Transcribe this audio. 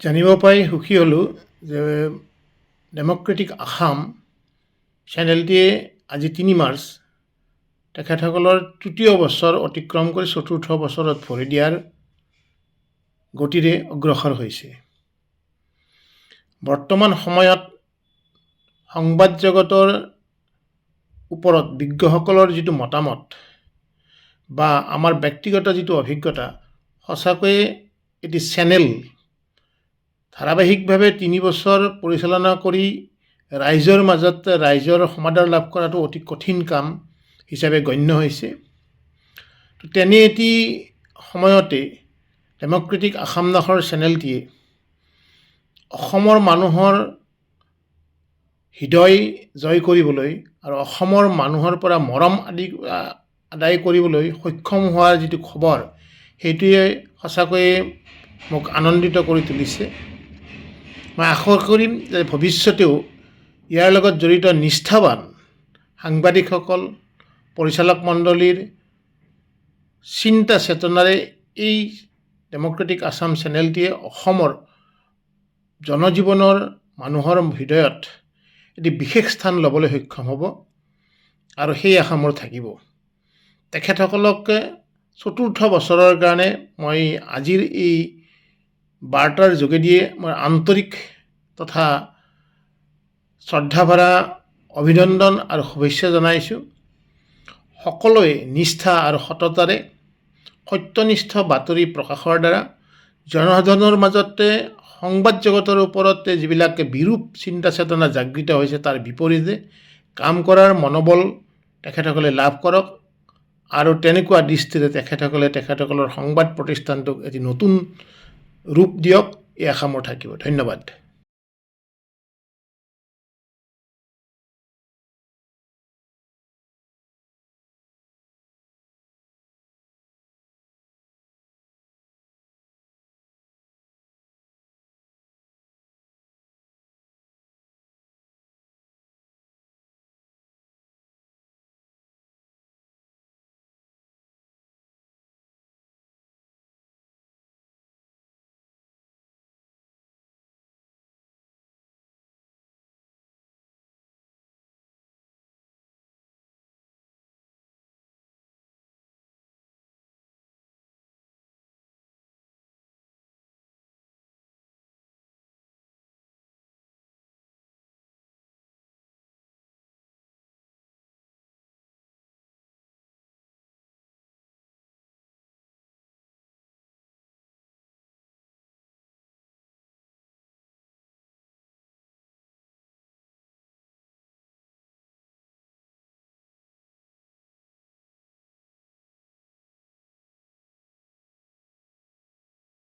জানিব পাই সুখী হ'লোঁ যে ডেম'ক্ৰেটিক আসাম চেনেলটিয়ে আজি ৩ মাৰ্চ তেখেতসকলৰ তৃতীয় বছৰ অতিক্ৰম কৰি চতুৰ্থ বছৰত ভৰি দিয়াৰ গতিৰে অগ্ৰসৰ হৈছে। বৰ্তমান সময়ত সংবাদ জগতৰ ওপৰত বিজ্ঞসকলৰ যিটো মতামত বা আমাৰ ব্যক্তিগত যিটো অভিজ্ঞতা, সঁচাকৈয়ে এটি চেনেল ধাৰাবাহিকভাৱে ৩ বছৰ পৰিচালনা কৰি ৰাইজৰ মাজত ৰাইজৰ সমাদৰ লাভ কৰাটো অতি কঠিন কাম হিচাপে গণ্য হৈছে। তেনে এটি সময়তে ডেম'ক্ৰেটিক আসাম নামৰ চেনেলটিয়ে অসমৰ মানুহৰ হৃদয় জয় কৰিবলৈ আৰু অসমৰ মানুহৰ পৰা মৰম আদায় কৰিবলৈ সক্ষম হোৱাৰ যিটো খবৰ, সেইটোৱে সঁচাকৈয়ে মোক আনন্দিত কৰি তুলিছে। মই আশা কৰিম যে ভৱিষ্যতেও ইয়াৰ লগত জড়িত নিষ্ঠাৱান সাংবাদিকসকল, পৰিচালক মণ্ডলীৰ চিন্তা চেতনাৰে এই ডেম'ক্ৰেটিক আসাম চেনেলটিয়ে অসমৰ জনজীৱনৰ মানুহৰ হৃদয়ত এটি বিশেষ স্থান ল'বলৈ সক্ষম হ'ব আৰু সেই আশা মোৰ থাকিব। তেখেতসকলক চতুৰ্থ বছৰৰ কাৰণে মই আজিৰ এই বাৰ্তাৰ যোগেদিয়ে মই আন্তৰিক তথা শ্ৰদ্ধাভৰা অভিনন্দন আৰু শুভেচ্ছা জনাইছোঁ। সকলোৱে নিষ্ঠা আৰু সততাৰে সত্যনিষ্ঠ বাতৰি প্ৰকাশৰ দ্বাৰা জনসাধাৰণৰ মাজতে সংবাদ জগতৰ ওপৰত যিবিলাক বিৰূপ চিন্তা চেতনা জাগৃত হৈছে তাৰ বিপৰীতে কাম কৰাৰ মনোবল তেখেতসকলে লাভ কৰক আৰু তেনেকুৱা দৃষ্টিৰে তেখেতসকলৰ সংবাদ প্ৰতিষ্ঠানটোক এটি নতুন ৰূপ দিয়ক, এই আশা মোৰ থাকিব। ধন্যবাদ।